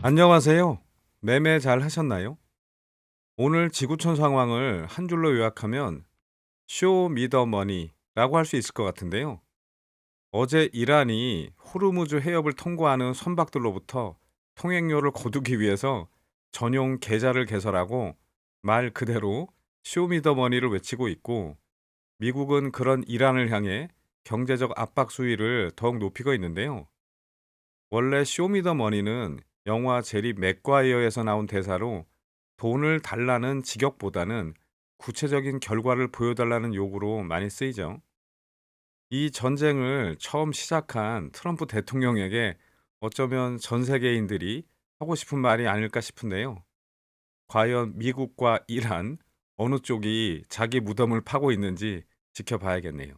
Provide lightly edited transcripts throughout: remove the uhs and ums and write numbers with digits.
안녕하세요. 매매 잘 하셨나요? 오늘 지구촌 상황을 한 줄로 요약하면 쇼 미더 머니라고 할 수 있을 것 같은데요. 어제 이란이 호르무즈 해협을 통과하는 선박들로부터 통행료를 거두기 위해서 전용 계좌를 개설하고 말 그대로 쇼 미더 머니를 외치고 있고, 미국은 그런 이란을 향해 경제적 압박 수위를 더욱 높이고 있는데요. 원래 쇼미더머니는 영화 제리 맥과이어에서 나온 대사로 돈을 달라는 직역보다는 구체적인 결과를 보여달라는 요구로 많이 쓰이죠. 이 전쟁을 처음 시작한 트럼프 대통령에게 어쩌면 전 세계인들이 하고 싶은 말이 아닐까 싶은데요. 과연 미국과 이란 어느 쪽이 자기 무덤을 파고 있는지 지켜봐야겠네요.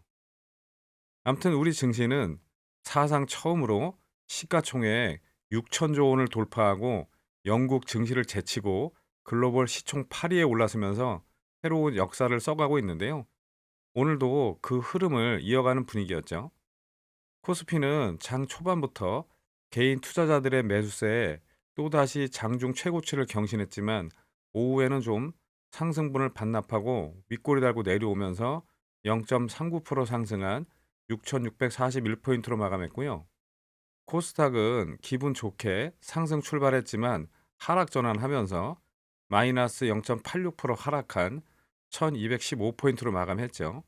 아무튼 우리 증시는 사상 처음으로 시가총액 6천조 원을 돌파하고 영국 증시를 제치고 글로벌 시총 8위에 올라서면서 새로운 역사를 써가고 있는데요. 오늘도 그 흐름을 이어가는 분위기였죠. 코스피는 장 초반부터 개인 투자자들의 매수세에 또다시 장중 최고치를 경신했지만, 오후에는 좀 상승분을 반납하고 윗꼬리 달고 내려오면서 0.39% 상승한 6,641포인트로 마감했고요. 코스닥은 기분 좋게 상승 출발했지만 하락 전환하면서 마이너스 0.86% 하락한 1,215포인트로 마감했죠.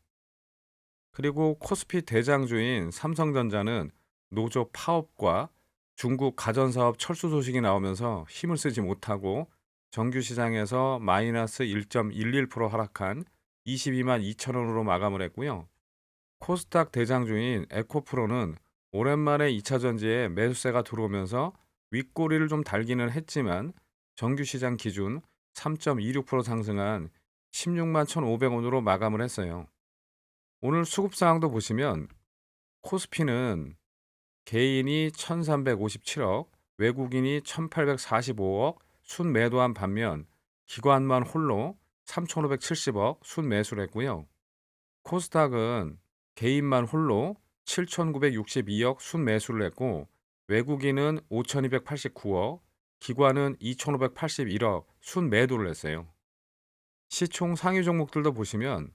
그리고 코스피 대장주인 삼성전자는 노조 파업과 중국 가전사업 철수 소식이 나오면서 힘을 쓰지 못하고 정규 시장에서 마이너스 1.11% 하락한 22만 2천 원으로 마감을 했고요. 코스닥 대장주인 에코프로는 오랜만에 2차 전지에 매수세가 들어오면서 윗꼬리를 좀 달기는 했지만 정규 시장 기준 3.26% 상승한 16만 1,500원으로 마감을 했어요. 오늘 수급 상황도 보시면 코스피는 개인이 1,357억, 외국인이 1,845억 순매도한 반면 기관만 홀로 3,570억 순매수를 했고요. 코스닥은 개인만 홀로 7,962억 순매수를 했고, 외국인은 5,289억, 기관은 2,581억 순매도를 했어요. 시총 상위 종목들도 보시면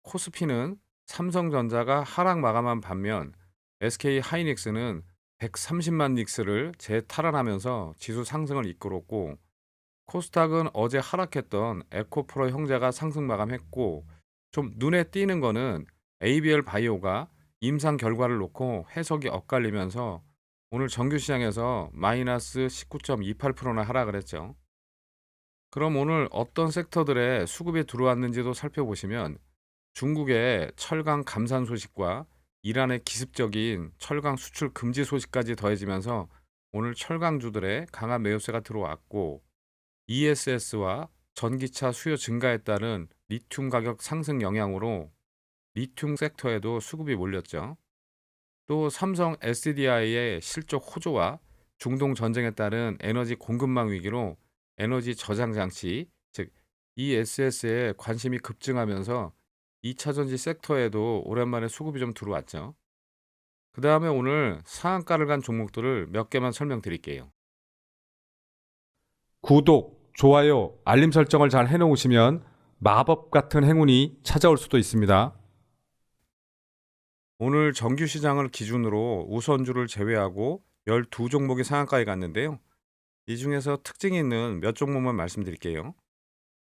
코스피는 삼성전자가 하락 마감한 반면 SK 하이닉스는 130만 닉스를 재탈환하면서 지수 상승을 이끌었고, 코스닥은 어제 하락했던 에코프로 형제가 상승 마감했고, 좀 눈에 띄는 거는 ABL 바이오가 임상 결과를 놓고 해석이 엇갈리면서 오늘 정규 시장에서 마이너스 19.28%나 하락을 했죠. 그럼 오늘 어떤 섹터들의 수급이 들어왔는지도 살펴보시면 중국의 철강 감산 소식과 이란의 기습적인 철강 수출 금지 소식까지 더해지면서 오늘 철강주들의 강한 매수세가 들어왔고, ESS와 전기차 수요 증가에 따른 리튬 가격 상승 영향으로 리튬 섹터에도 수급이 몰렸죠. 또 삼성 SDI의 실적 호조와 중동 전쟁에 따른 에너지 공급망 위기로 에너지 저장 장치, 즉 ESS에 관심이 급증하면서 2차 전지 섹터에도 오랜만에 수급이 좀 들어왔죠. 그 다음에 오늘 상한가를 간 종목들을 몇 개만 설명드릴게요. 구독, 좋아요, 알림 설정을 잘 해놓으시면 마법 같은 행운이 찾아올 수도 있습니다. 오늘 정규 시장을 기준으로 우선주를 제외하고 12종목이 상한가에 갔는데요. 이 중에서 특징이 있는 몇 종목만 말씀드릴게요.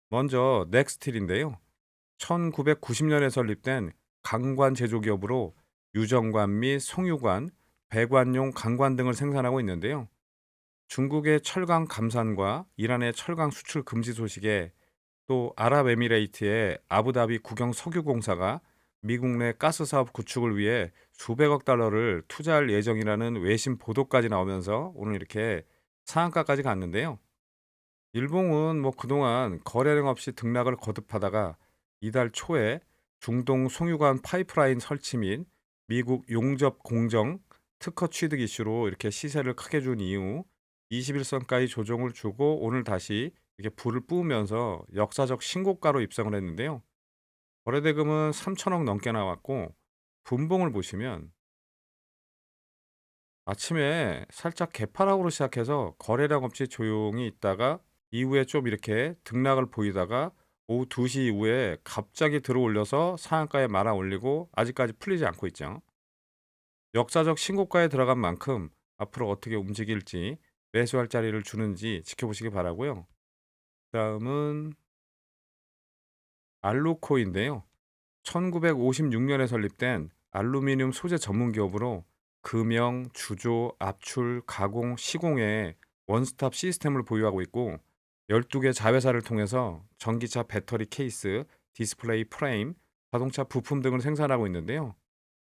먼저 넥스틸인데요. 1990년에 설립된 강관 제조기업으로 유정관 및 송유관, 배관용 강관 등을 생산하고 있는데요. 중국의 철강 감산과 이란의 철강 수출 금지 소식에 또 아랍에미레이트의 아부다비 국영 석유공사가 미국 내 가스 사업 구축을 위해 수백억 달러를 투자할 예정이라는 외신 보도까지 나오면서 오늘 이렇게 상한가까지 갔는데요. 일봉은 그동안 거래량 없이 등락을 거듭하다가 이달 초에 중동 송유관 파이프라인 설치 및 미국 용접 공정 특허 취득 이슈로 이렇게 시세를 크게 준 이후 21선까지 조정을 주고 오늘 다시 이렇게 불을 뿜으면서 역사적 신고가로 입성을 했는데요. 거래대금은 3천억 넘게 나왔고, 분봉을 보시면 아침에 살짝 개파락으로 시작해서 거래량 없이 조용히 있다가 이후에 좀 이렇게 등락을 보이다가 오후 2시 이후에 갑자기 들어올려서 상한가에 말아 올리고 아직까지 풀리지 않고 있죠. 역사적 신고가에 들어간 만큼 앞으로 어떻게 움직일지 매수할 자리를 주는지 지켜보시기 바라고요. 다음은 알루코인데요. 1956년에 설립된 알루미늄 소재 전문 기업으로 금형, 주조, 압출, 가공, 시공의 원스톱 시스템을 보유하고 있고 12개 자회사를 통해서 전기차 배터리 케이스, 디스플레이 프레임, 자동차 부품 등을 생산하고 있는데요.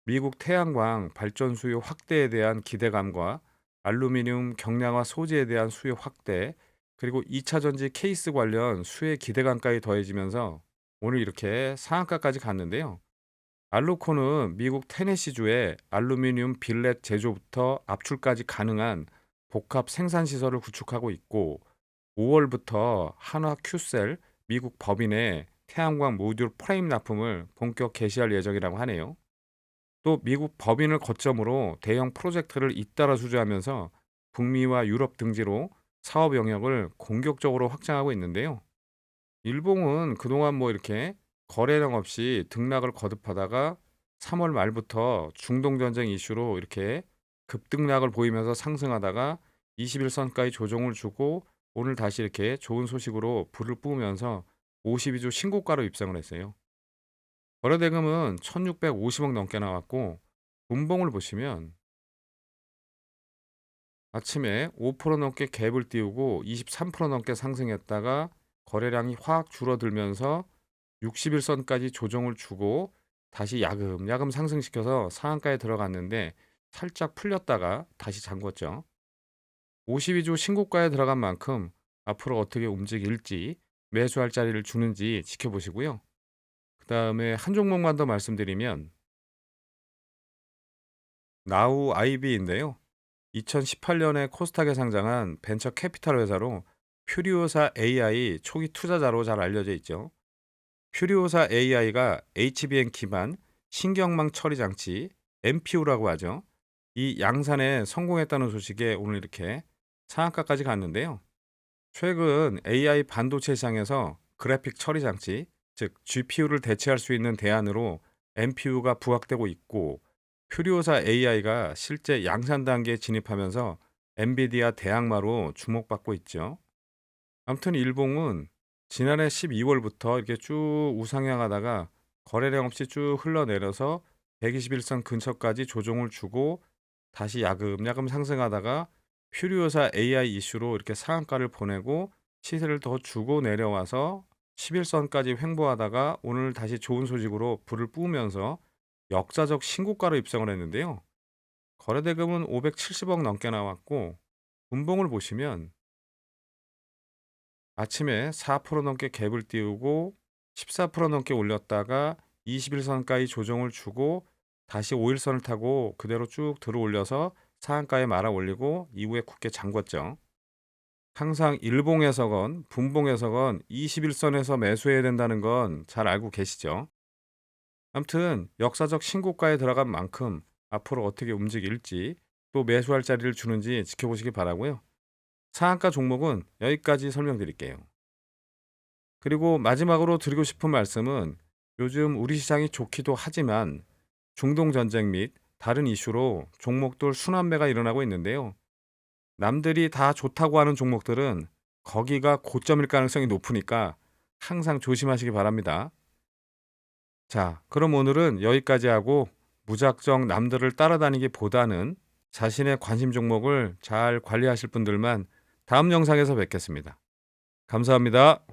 미국 태양광 발전 수요 확대에 대한 기대감과 알루미늄 경량화 소재에 대한 수요 확대, 그리고 2차 전지 케이스 관련 수혜 기대감까지 더해지면서 오늘 이렇게 상한가까지 갔는데요. 알루코는 미국 테네시주에 알루미늄 빌렛 제조부터 압출까지 가능한 복합 생산 시설을 구축하고 있고 5월부터 한화 큐셀 미국 법인에 태양광 모듈 프레임 납품을 본격 개시할 예정이라고 하네요. 또 미국 법인을 거점으로 대형 프로젝트를 잇따라 수주하면서 북미와 유럽 등지로 사업 영역을 공격적으로 확장하고 있는데요. 일봉은 그동안 뭐 이렇게 거래량 없이 등락을 거듭하다가 3월 말부터 중동 전쟁 이슈로 이렇게 급등락을 보이면서 상승하다가 21선까지 조정을 주고 오늘 다시 이렇게 좋은 소식으로 불을 뿜으면서 52주 신고가로 입성을 했어요. 거래대금은 1650억 넘게 나왔고 분봉을 보시면 아침에 5% 넘게 갭을 띄우고 23% 넘게 상승했다가 거래량이 확 줄어들면서 61선까지 조정을 주고 다시 야금야금 상승시켜서 상한가에 들어갔는데 살짝 풀렸다가 다시 잠궜죠. 52주 신고가에 들어간 만큼 앞으로 어떻게 움직일지 매수할 자리를 주는지 지켜보시고요. 그 다음에 한 종목만 더 말씀드리면 나우 아이비인데요. 2018년에 코스닥에 상장한 벤처 캐피탈 회사로 퓨리오사 AI 초기 투자자로 잘 알려져 있죠. 퓨리오사 AI가 HBM 기반 신경망 처리 장치 MPU라고 하죠. 이 양산에 성공했다는 소식에 오늘 이렇게 상한가까지 갔는데요. 최근 AI 반도체 시장에서 그래픽 처리 장치, 즉 GPU를 대체할 수 있는 대안으로 MPU가 부각되고 있고 퓨리오사 AI가 실제 양산 단계에 진입하면서 엔비디아 대항마로 주목받고 있죠. 아무튼 일봉은 지난해 12월부터 이렇게 쭉 우상향하다가 거래량 없이 쭉 흘러내려서 121선 근처까지 조정을 주고 다시 야금야금 상승하다가 퓨리오사 AI 이슈로 이렇게 상한가를 보내고 시세를 더 주고 내려와서 11선까지 횡보하다가 오늘 다시 좋은 소식으로 불을 뿜으면서 역사적 신고가로 입성을 했는데요. 거래대금은 570억 넘게 나왔고 분봉을 보시면 아침에 4% 넘게 갭을 띄우고 14% 넘게 올렸다가 21선까지 조정을 주고 다시 5일선을 타고 그대로 쭉 들어올려서 상한가에 말아 올리고 이후에 굳게 잠궜죠. 항상 일봉에서건 분봉에서건 21선에서 매수해야 된다는 건 잘 알고 계시죠? 아무튼 역사적 신고가에 들어간 만큼 앞으로 어떻게 움직일지 또 매수할 자리를 주는지 지켜보시기 바라고요. 상한가 종목은 여기까지 설명드릴게요. 그리고 마지막으로 드리고 싶은 말씀은 요즘 우리 시장이 좋기도 하지만 중동 전쟁 및 다른 이슈로 종목들 순환매가 일어나고 있는데요. 남들이 다 좋다고 하는 종목들은 거기가 고점일 가능성이 높으니까 항상 조심하시기 바랍니다. 자, 그럼 오늘은 여기까지 하고 무작정 남들을 따라다니기보다는 자신의 관심 종목을 잘 관리하실 분들만 다음 영상에서 뵙겠습니다. 감사합니다.